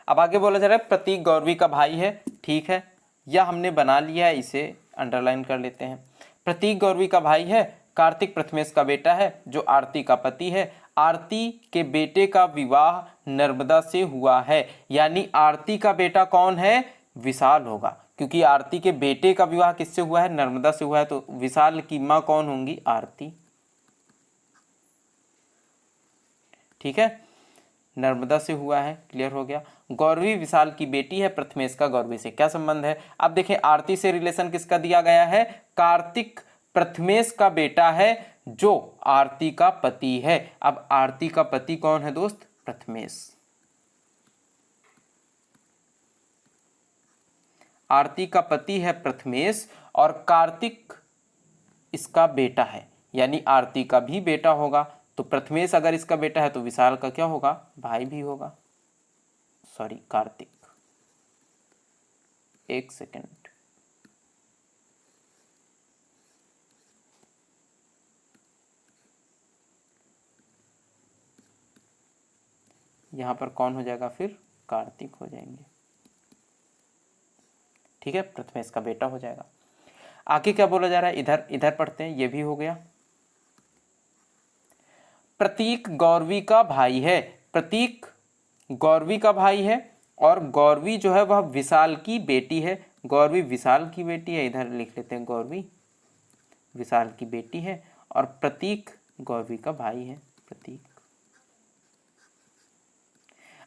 अब आगे बोला जा रहा है प्रतीक गौरवी का भाई है। ठीक है, यह हमने बना लिया है, इसे अंडरलाइन कर लेते हैं। प्रतीक गौरवी का भाई है, कार्तिक प्रथमेश का बेटा है जो आरती का पति है। आरती के बेटे का विवाह नर्मदा से हुआ है, यानी आरती का बेटा कौन है? विशाल होगा, क्योंकि आरती के बेटे का विवाह किससे हुआ है? नर्मदा से हुआ है। तो विशाल की मां कौन होंगी? आरती। ठीक है, नर्मदा से हुआ है, क्लियर हो गया। गौरवी विशाल की बेटी है, प्रथमेश का गौरवी से क्या संबंध है? अब देखें, आरती से रिलेशन किसका दिया गया है? कार्तिक प्रथमेश का बेटा है जो आरती का पति है। अब आरती का पति कौन है दोस्त? प्रथमेश। आरती का पति है प्रथमेश और कार्तिक इसका बेटा है, यानी आरती का भी बेटा होगा। तो प्रथमेश अगर इसका बेटा है तो विशाल का क्या होगा? भाई भी होगा। सॉरी, कार्तिक। एक सेकेंड, यहां पर कौन हो जाएगा? फिर कार्तिक हो जाएंगे। ठीक है, प्रथमेश का बेटा हो जाएगा। आगे क्या बोला जा रहा है? इधर पढ़ते हैं, ये भी हो गया। प्रतीक गौरवी का भाई है, प्रतीक गौरवी का भाई है और गौरवी जो है वह विशाल की बेटी है। गौरवी विशाल की बेटी है, इधर लिख लेते हैं, गौरवी विशाल की बेटी है और प्रतीक गौरवी का भाई है। प्रतीक।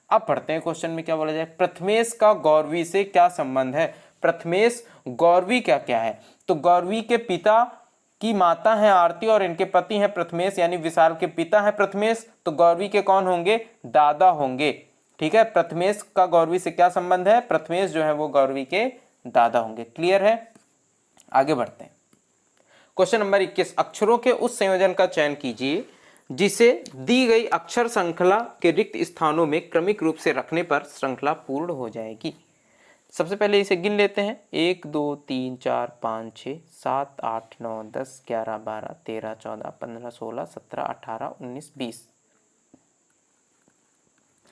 अब पढ़ते हैं क्वेश्चन में क्या बोला जाए। प्रथमेश का गौरवी से क्या संबंध है? प्रथमेश गौरवी क्या क्या है? तो गौरवी के पिता की माता है आरती और इनके पति हैं प्रथमेश, यानी विशाल के पिता है प्रथमेश। तो गौरवी के कौन होंगे? दादा होंगे। ठीक है, प्रथमेश का गौरवी से क्या संबंध है? प्रथमेश जो है वो गौरवी के दादा होंगे। क्लियर है, आगे बढ़ते हैं। क्वेश्चन नंबर 21, अक्षरों के उस संयोजन का चयन कीजिए जिसे दी गई अक्षर श्रृंखला के रिक्त स्थानों में क्रमिक रूप से रखने पर श्रृंखला पूर्ण हो जाएगी। सबसे पहले इसे गिन लेते हैं। 1 2 3 4 5 6 7 8 9 10 11 12 13 14 15 16 17 18 19 20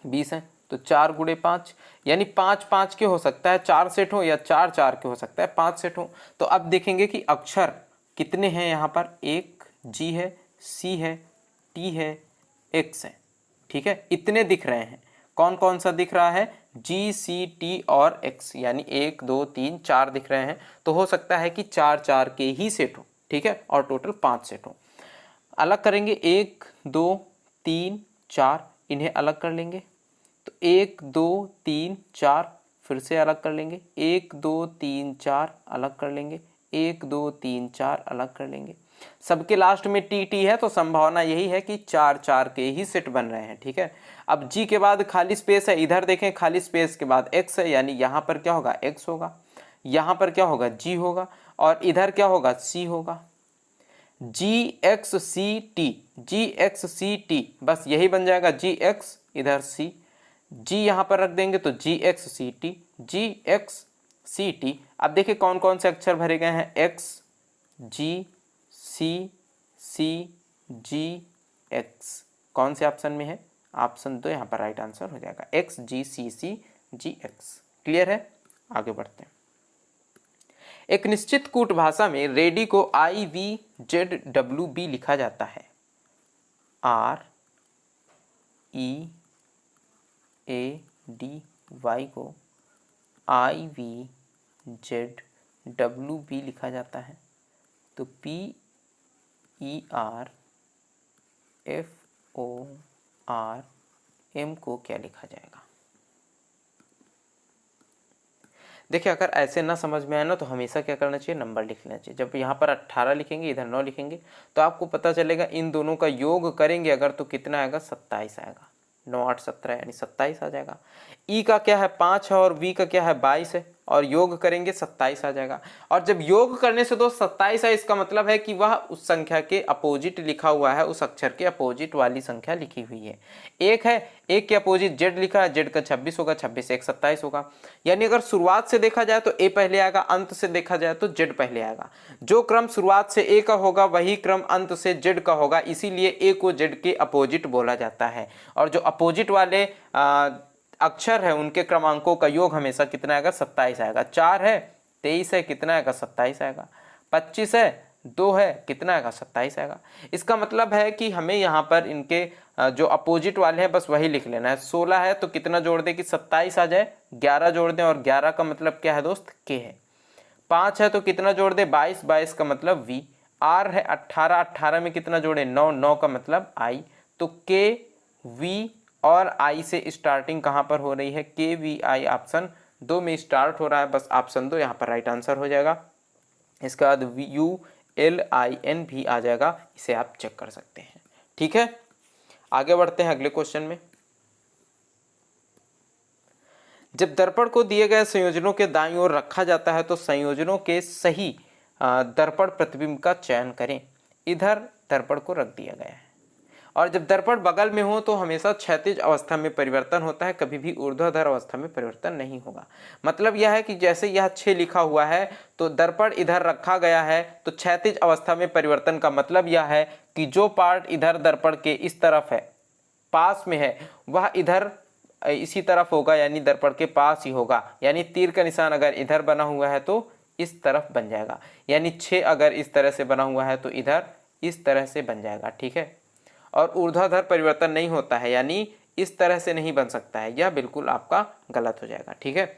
20 है। तो 4 गुणे 5 यानी 5 5 के हो सकता है, 4 सेट हो या 4 4 के हो सकता है, 5 सेट हो। तो अब देखेंगे कि अक्षर कितने हैं यहाँ पर, एक G है, C है, T है, X है, ठीक है, इतने दिख रहे हैं। कौन कौन सा दिख रहा है, G, C, T और X, यानी 1 2 3 4 दिख रहे हैं। तो हो सकता है कि 4 4 के ही सेट हो, ठीक है, और टोटल 5 सेट हो। अलग करेंगे, 1 2 3 4, इन्हें अलग कर लेंगे। तो 1 2 3 4, फिर से अलग कर लेंगे, 1 2 3 4 अलग कर लेंगे, 1 2 3 4 अलग कर लेंगे। सबके लास्ट में टी टी है, तो संभावना यही है कि 4 4 के ही सेट बन रहे हैं, ठीक है। अब जी के बाद खाली स्पेस है, इधर देखें खाली स्पेस के बाद एक्स है, यानी यहाँ पर क्या होगा, एक्स होगा, यहाँ पर क्या होगा, जी होगा, और इधर क्या होगा, सी होगा। जी एक्स सी टी, जी एक्स सी टी, बस यही बन जाएगा, जी एक्स इधर सी, जी यहाँ पर रख देंगे तो जी एक्स सी टी, जी एक्स सी टी। अब देखिए कौन कौन से अक्षर भरे गए हैं, एक्स जी सी सी जी एक्स, कौन से ऑप्शन में है, ऑप्शन 2 यहाँ पर राइट आंसर हो जाएगा, एक्स जी सी सी जी एक्स। क्लियर है, आगे बढ़ते हैं। एक निश्चित कूट भाषा में रेडी को I V Z W B लिखा जाता है, R E A D Y को I V Z W B लिखा जाता है, तो P E R F O R M को क्या लिखा जाएगा। देखिए अगर ऐसे ना समझ में आए ना, तो हमेशा क्या करना चाहिए, नंबर लिख लेना चाहिए। जब यहाँ पर 18 लिखेंगे, इधर 9 लिखेंगे, तो आपको पता चलेगा इन दोनों का योग करेंगे अगर, तो कितना आएगा, 27 आएगा। 9 8 17 यानी 27 आ जाएगा। ई का क्या है, 5 है, और वी का क्या है, 22 है, और योग करेंगे 27 आ जाएगा। और जब योग करने से दोस्त 27 है, इसका मतलब है कि वह उस संख्या के अपोजिट लिखा हुआ है, उस अक्षर के अपोजिट वाली संख्या लिखी हुई है। एक है, एक के अपोजिट जेड लिखा है, जेड का 26 होगा, 26 एक 27 होगा। यानी अगर शुरुआत से देखा जाए तो ए पहले आएगा, अंत से देखा जाए तो जेड पहले आएगा। जो क्रम शुरुआत से ए का होगा वही क्रम अंत से जेड का होगा, इसीलिए ए को जेड के अपोजिट बोला जाता है। और जो अपोजिट वाले अक्षर है उनके क्रमांकों का योग हमेशा कितना आएगा, 27 आएगा। 4 है, 23 है, कितना आएगा, 27 आएगा। 25 है, 2 है, कितना आएगा, 27 आएगा। इसका मतलब है कि हमें यहाँ पर इनके जो अपोजिट वाले हैं बस वही लिख लेना है। 16 है तो कितना जोड़ दें कि 27 आ जाए, 11 जोड़ दें, और 11 का मतलब क्या है दोस्त, के है। 5 है तो कितना जोड़ दें, 22, 22 का मतलब वी। आर है 18, 18 में कितना जोड़े, 9, 9 का मतलब आई। तो के वी और आई से स्टार्टिंग कहाँ पर हो रही है, के वी आई ऑप्शन 2 में स्टार्ट हो रहा है, बस ऑप्शन 2 यहाँ पर राइट आंसर हो जाएगा। इसके बाद यू एल आई एन भी आ जाएगा, इसे आप चेक कर सकते हैं। ठीक है, आगे बढ़ते हैं अगले क्वेश्चन में। जब दर्पण को दिए गए संयोजनों के दाईं ओर रखा जाता है तो संयोजनों के सही दर्पण प्रतिबिंब का चयन करें। इधर दर्पण को रख दिया गया है, और जब दर्पण बगल में हो तो हमेशा क्षैतिज अवस्था में परिवर्तन होता है, कभी भी ऊर्ध्वाधर अवस्था में परिवर्तन नहीं होगा। मतलब यह है कि जैसे यह 6 लिखा हुआ है तो दर्पण इधर रखा गया है, तो क्षैतिज अवस्था में परिवर्तन का मतलब यह है कि जो पार्ट इधर दर्पण के इस तरफ है, पास में है, वह इधर इसी तरफ होगा, यानी दर्पण के पास ही होगा। यानी तीर का निशान अगर इधर बना हुआ है तो इस तरफ बन जाएगा, यानी 6 अगर इस तरह से बना हुआ है तो इधर इस तरह से बन जाएगा। ठीक है, और ऊर्ध्वाधर परिवर्तन नहीं होता है, यानी इस तरह से नहीं बन सकता है, यह बिल्कुल आपका गलत हो जाएगा। ठीक है,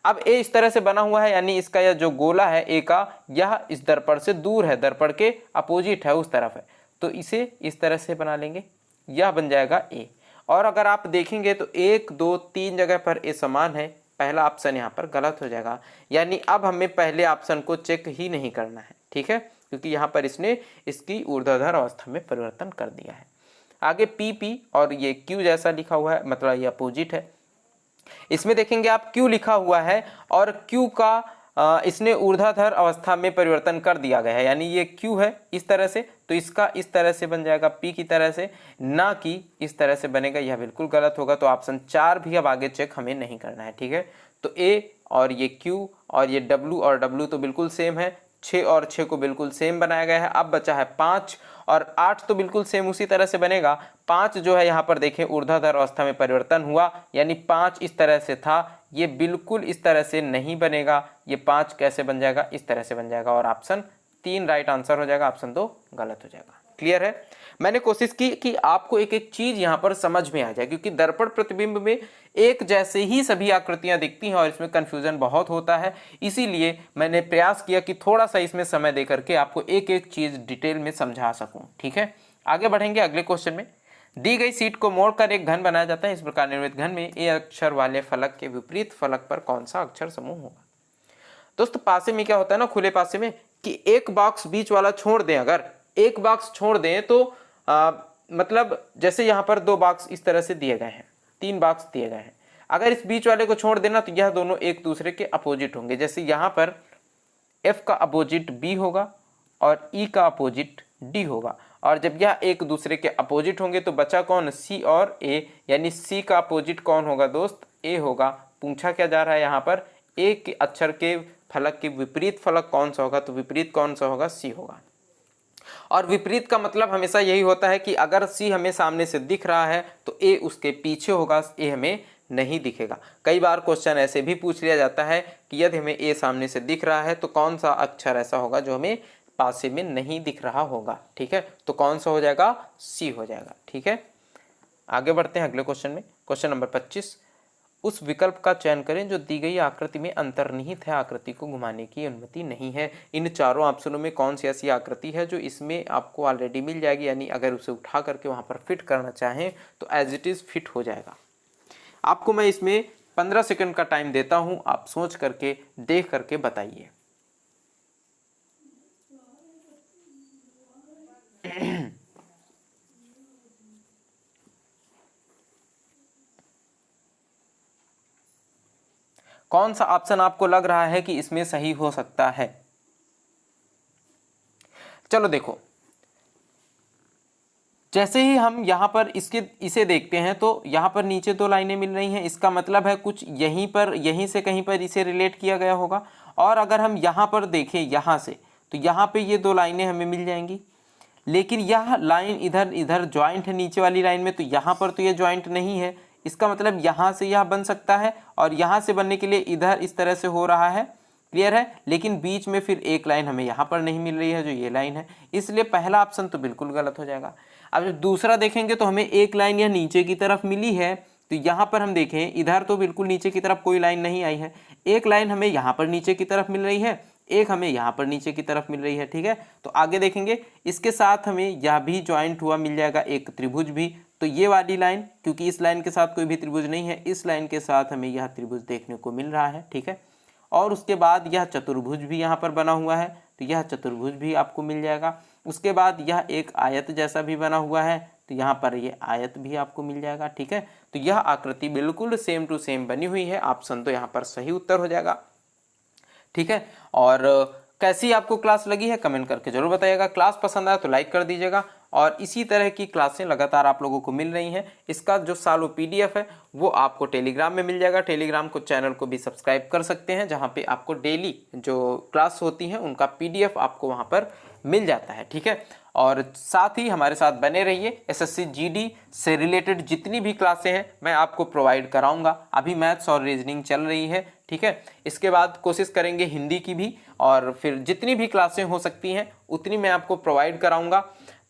अब ए इस तरह से बना हुआ है, यानी इसका यह जो गोला है ए का, यह इस दर्पण से दूर है, दर्पण के अपोजिट है, उस तरफ है, तो इसे इस तरह से बना लेंगे, यह बन जाएगा ए। और अगर आप देखेंगे तो 1 2 3 जगह पर ए समान है, पहला ऑप्शन यहाँ पर गलत हो जाएगा, यानी अब हमें पहले ऑप्शन को चेक ही नहीं करना है। ठीक है, क्योंकि यहाँ पर इसने इसकी ऊर्ध्वाधर अवस्था में परिवर्तन कर दिया है। आगे पी पी और ये क्यू जैसा लिखा हुआ है, मतलब ये अपोजिट है। इसमें देखेंगे आप क्यू लिखा हुआ है और क्यू का इसने ऊर्ध्वाधर अवस्था में परिवर्तन कर दिया गया है, यानी ये क्यू है इस तरह से, तो इसका इस तरह से बन जाएगा पी की तरह से, ना कि इस तरह से बनेगा, यह बिल्कुल गलत होगा। तो ऑप्शन 4 भी अब आगे चेक हमें नहीं करना है। ठीक है, तो ए और ये क्यू और ये डब्ल्यू और डब्ल्यू तो बिल्कुल सेम है, 6 और 6 को बिल्कुल सेम बनाया गया है। अब बचा है 5 और 8 तो बिल्कुल सेम उसी तरह से बनेगा। 5 जो है यहाँ पर देखें ऊर्ध्वाधर अवस्था में परिवर्तन हुआ, यानी 5 इस तरह से था, ये बिल्कुल इस तरह से नहीं बनेगा। ये 5 कैसे बन जाएगा, इस तरह से बन जाएगा, और ऑप्शन 3 राइट आंसर हो जाएगा, ऑप्शन 2 गलत हो जाएगा। क्लियर है? मैंने कोशिश की कि आपको एक एक चीज यहाँ पर समझ में आ जाए, क्योंकि दर्पण प्रतिबिंब में एक जैसे ही सभी आकृतियां दिखती हैं और इसमें कंफ्यूजन बहुत होता है। इसीलिए मैंने प्रयास किया कि थोड़ा सा इसमें समय दे करके आपको एक एक चीज डिटेल में समझा सकूं। ठीक है, आगे बढ़ेंगे अगले क्वेश्चन में। दी गई सीट को मोड़कर एक घन बनाया जाता है। इस प्रकार निर्मित घन में ए अक्षर वाले फलक के विपरीत फलक पर कौन सा अक्षर समूह होगा? दोस्तों पासे में क्या होता है ना, खुले पासे में, कि एक बॉक्स बीच वाला छोड़ दें, अगर एक बॉक्स छोड़ दें तो मतलब जैसे यहाँ पर 2 बॉक्स इस तरह से दिए गए हैं, 3 बॉक्स दिए गए हैं, अगर इस बीच वाले को छोड़ देना तो यह दोनों एक दूसरे के अपोजिट होंगे। जैसे यहाँ पर F का अपोजिट B होगा और E का अपोजिट D होगा, और जब यह एक दूसरे के अपोजिट होंगे तो बचा कौन? C और A, यानी C का अपोजिट कौन होगा दोस्त? A होगा। पूछा क्या जा रहा है यहाँ पर? A के अक्षर के फलक के विपरीत फलक कौन सा होगा? तो विपरीत कौन सा होगा? C होगा। और विपरीत का मतलब हमेशा यही होता है कि अगर C हमें सामने से दिख रहा है तो A उसके पीछे होगा, A हमें नहीं दिखेगा। कई बार क्वेश्चन ऐसे भी पूछ लिया जाता है कि यदि हमें A सामने से दिख रहा है तो कौन सा अक्षर ऐसा होगा जो हमें पासे में नहीं दिख रहा होगा। ठीक है, तो कौन सा हो जाएगा? C हो जाएगा। ठीक है, आगे बढ़ते हैं अगले क्वेश्चन में। क्वेश्चन नंबर 25, उस विकल्प का चयन करें जो दी गई आकृति में अंतर्निहित है, आकृति को घुमाने की अनुमति नहीं है। इन चारों ऑप्शनों में कौन सी ऐसी आकृति है जो इसमें आपको ऑलरेडी मिल जाएगी, यानी अगर उसे उठा करके वहां पर फिट करना चाहें तो एज इट इज फिट हो जाएगा। आपको मैं इसमें 15 सेकंड का टाइम देता हूं, आप सोच करके देख करके बताइए। कौन सा ऑप्शन आपको लग रहा है कि इसमें सही हो सकता है? चलो देखो, जैसे ही हम यहां पर इसे देखते हैं तो यहां पर नीचे 2 लाइनें मिल रही हैं, इसका मतलब है कुछ यहीं से कहीं पर इसे रिलेट किया गया होगा। और अगर हम यहां पर देखें यहां से, तो यहां पे ये 2 लाइनें हमें मिल जाएंगी, लेकिन यह लाइन इधर ज्वाइंट है नीचे वाली लाइन में, तो यहां पर तो ये ज्वाइंट नहीं है। इसका मतलब यहां से यह बन सकता है और यहां से बनने के लिए इधर इस तरह से हो रहा है। क्लियर है? लेकिन बीच में फिर एक लाइन हमें यहां पर नहीं मिल रही है जो ये लाइन है, इसलिए पहला ऑप्शन तो बिल्कुल गलत हो जाएगा। अब जब दूसरा देखेंगे तो हमें एक लाइन यह नीचे की तरफ मिली है, तो यहाँ पर हम देखें इधर तो बिल्कुल नीचे की तरफ कोई लाइन नहीं आई है, एक लाइन हमें यहाँ पर नीचे की तरफ मिल रही है, एक हमें यहाँ पर नीचे की तरफ मिल रही है। ठीक है, तो आगे देखेंगे इसके साथ हमें यह भी ज्वाइंट हुआ मिल जाएगा, एक त्रिभुज भी। तो ये वाली लाइन, क्योंकि इस लाइन के साथ कोई भी त्रिभुज नहीं है, इस लाइन के साथ हमें यह त्रिभुज देखने को मिल रहा है। ठीक है, और उसके बाद यह चतुर्भुज भी यहाँ पर बना हुआ है, तो यह चतुर्भुज भी आपको मिल जाएगा। उसके बाद यह एक आयत जैसा भी बना हुआ है, तो यहाँ पर ये आयत भी आपको मिल जाएगा। ठीक है, तो यह आकृति बिल्कुल सेम टू सेम बनी हुई है, ऑप्शन तो यहाँ पर सही उत्तर हो जाएगा। ठीक है, और कैसी आपको क्लास लगी है कमेंट करके जरूर बताइएगा। क्लास पसंद आया तो लाइक कर दीजिएगा, और इसी तरह की क्लासें लगातार आप लोगों को मिल रही हैं। इसका जो सालों PDF है वो आपको टेलीग्राम में मिल जाएगा। टेलीग्राम को चैनल को भी सब्सक्राइब कर सकते हैं, जहाँ पे आपको डेली जो क्लास होती हैं उनका PDF आपको वहाँ पर मिल जाता है। ठीक है, और साथ ही हमारे साथ बने रहिए। SSC GD से रिलेटेड जितनी भी क्लासें हैं मैं आपको प्रोवाइड कराऊंगा। अभी मैथ्स और रीजनिंग चल रही है। ठीक है, इसके बाद कोशिश करेंगे हिंदी की भी, और फिर जितनी भी क्लासें हो सकती हैं उतनी मैं आपको प्रोवाइड कराऊंगा।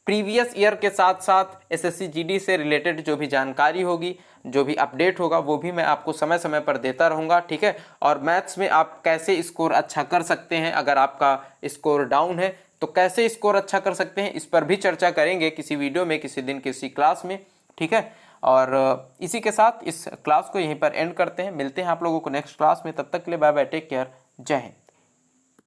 प्रीवियस ईयर के साथ साथ SSC GD से रिलेटेड जो भी जानकारी होगी, जो भी अपडेट होगा, वो भी मैं आपको समय समय पर देता रहूँगा। ठीक है, और मैथ्स में आप कैसे स्कोर अच्छा कर सकते हैं, अगर आपका स्कोर डाउन है तो कैसे स्कोर अच्छा कर सकते हैं, इस पर भी चर्चा करेंगे किसी वीडियो में, किसी दिन, किसी क्लास में। ठीक है, और इसी के साथ इस क्लास को यहीं पर एंड करते हैं। मिलते हैं आप लोगों को नेक्स्ट क्लास में, तब तक के लिए बाय बाय, टेक केयर, जय हिंद।